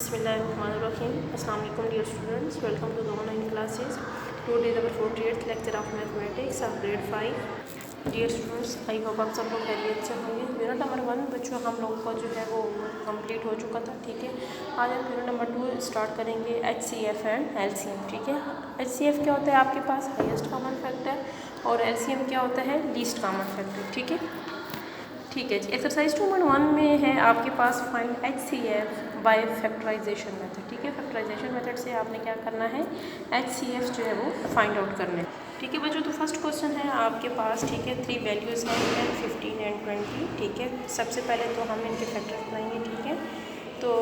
Bismillahirrahmanirrahim. Assalamu alaikum dear students. Welcome to the online classes. Today is our 48th lecture of mathematics of grade 5. Dear students, I hope आप सब लोग खैरियत से होंगे। Unit number 1 बच्चों हम लोगों का जो है वो कंप्लीट हो चुका था, ठीक है। आज हम यूनिट नंबर 2 स्टार्ट करेंगे HCF एंड LCM, ठीक है। HCF क्या होता है आपके पास हाईएस्ट कॉमन फैक्टर और LCM क्या होता है लीस्ट कॉमन फैक्टर, ठीक है। ठीक है जी, एक्सरसाइज 2.1 में है आपके पास find HCF by factorization method, ठीक है। फैक्टराइजेशन मेथड से आपने क्या करना है HCF जो है वो फाइंड आउट करना है, ठीक है बच्चों। तो फर्स्ट क्वेश्चन है आपके पास, ठीक है। 3 वैल्यूज़ हैं 10, 15 एंड 20, ठीक है। सबसे पहले तो हम इनके फैक्टर बनाएंगे, ठीक है। तो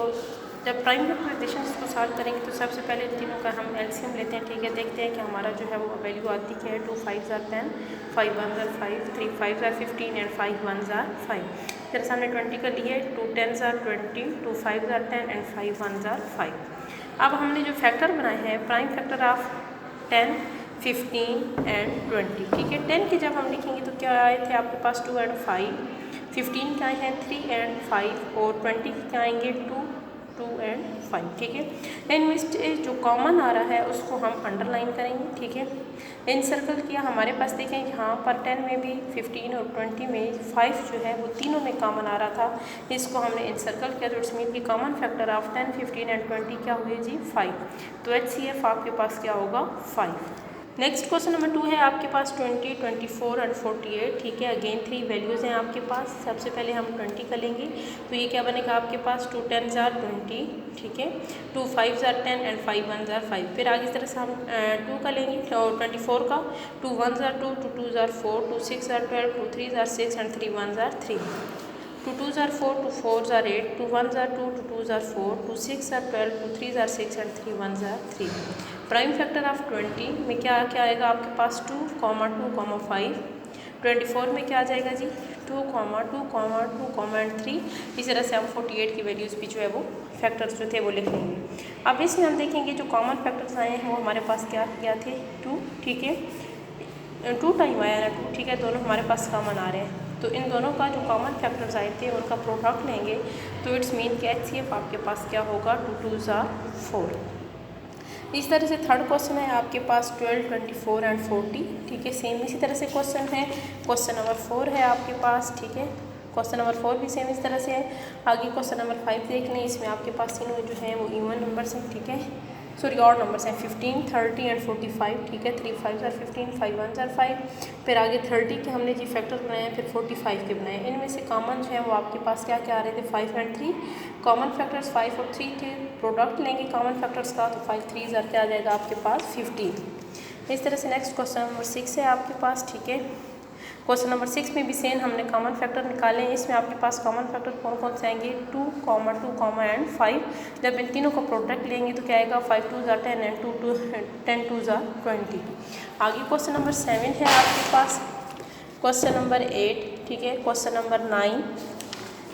जब प्राइम फैक्टराइजेशन इसको सॉल्व करेंगे तो सबसे पहले इन तीनों का हम एलसीएम लेते हैं, ठीक है। देखते हैं कि हमारा जो है वो वैल्यू आती क्या है। 2 5 are 10, 5 1 are 5, 3 5 are 15 and 5 1 are 5। फिर सामने 20 का लिए 2 10 are 20, 2 5 are 10 एंड 5 1 are 5। अब हमने जो फैक्टर बनाए हैं प्राइम फैक्टर ऑफ 10, 15 एंड 20, ठीक है। 10 के जब हम लिखेंगे तो क्या आए थे आपके पास 2 एंड 5, 15 के आए हैं 3 एंड 5 और 20 के आएंगे 2 एंड 5, ठीक है। इनमें से जो कॉमन आ रहा है उसको हम अंडरलाइन करेंगे, ठीक है। इन सर्कल किया हमारे पास देखें यहाँ पर 10 में भी 15 और 20 में 5 जो है वो तीनों में कॉमन आ रहा था, इसको हमने इन सर्कल किया तो इट्स मीन की कॉमन फैक्टर ऑफ 10, 15 एंड 20 क्या हुए जी 5। तो HCF आपके पास क्या होगा 5। नेक्स्ट क्वेश्चन नंबर 2 है आपके पास 20, 24 एंड 48, ठीक है। अगेन 3 वैल्यूज़ हैं आपके पास। सबसे पहले हम 20 का लेंगे तो ये क्या बनेगा आपके पास 2 10s are 20, ठीक है। 2 5s are 10 and 5 1s are 5। फिर आगे इस तरह से हम 2 का लेंगे और 24 का 2 1s are 2, 2 2s are 4, 2 6 are 12, 2 3s are 6 and 3 1s are 3। 2 2s are 4, 2 4s are 8, 2 1s are 2, 2 2s are 4, 2 6 are 12, 2 3s are 6 and 3 1s are 3। Prime factor of 20 में क्या आएगा आपके पास 2, 2, 5। 24 में क्या आ जाएगा जी 2, 2, एंड 3। इस तरह से हम 48 की वैल्यूज़ भी जो है वो फैक्टर्स जो थे वो लिख लेंगे। अब इसमें हम देखेंगे जो कॉमन फैक्टर्स आए हैं वो हमारे पास क्या थे 2, ठीक है। 2 टाइम आया ना 2, ठीक है। दोनों हमारे पास कॉमन आ रहे हैं तो इन दोनों का जो कॉमन फैक्टर्स आए थे उनका प्रोडक्ट लेंगे तो इट्स मीन कि HCF आपके पास क्या होगा 2 2s are 4। इस तरह से थर्ड क्वेश्चन है आपके पास 12, 24 एंड 40, ठीक है। सेम इसी तरह से क्वेश्चन है। क्वेश्चन नंबर 4 है आपके पास, ठीक है। क्वेश्चन नंबर 4 भी सेम इस तरह से है। आगे क्वेश्चन नंबर 5 देख लें, इसमें आपके पास तीनों जो है वो इवन नंबर्स हैं, ठीक है। सॉरी ऑड नंबर्स हैं 15, 30 एंड 45, ठीक है। 3 5s are 15, 5 1s are 5। फिर आगे 30 के हमने जी फैक्टर बनाए हैं, फिर 45 के बनाए। इनमें से कॉमन जो है वो आपके पास क्या आ रहे थे 5 एंड 3। कॉमन फैक्टर्स 5 और 3 थे। प्रोडक्ट लेंगे कॉमन फैक्टर्स का तो 5 3s are क्या आ जाएगा आपके पास 15। इस तरह से नेक्स्ट क्वेश्चन नंबर 6 है आपके पास, ठीक है। क्वेश्चन नंबर 6 में भी सेम हमने कॉमन फैक्टर निकाले हैं। इसमें आपके पास कॉमन फैक्टर कौन कौन से आएंगे 2, 2, एंड 5। जब इन तीनों का प्रोडक्ट लेंगे तो क्या आएगा 5 2s are 10 and 10 2s are 20। आगे क्वेश्चन नंबर 7 है आपके पास। क्वेश्चन नंबर 8, ठीक है। Question number 9,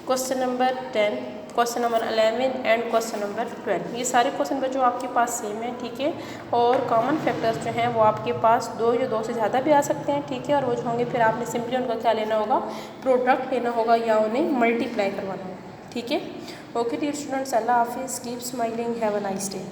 question number 10, question number 11 and question number 12। ये सारे क्वेश्चन बच्चों आपके पास सेम है, ठीक है। और कॉमन फैक्टर्स जो हैं वो आपके पास 2 या 2 से ज़्यादा भी आ सकते हैं, ठीक है। और वो जो होंगे फिर आपने सिंपली उनका क्या लेना होगा प्रोडक्ट लेना होगा या उन्हें मल्टीप्लाई करवाना होगा, ठीक है। ओके डियर स्टूडेंट्स, अल्लाह हाफिज़, keep smiling, have a nice day.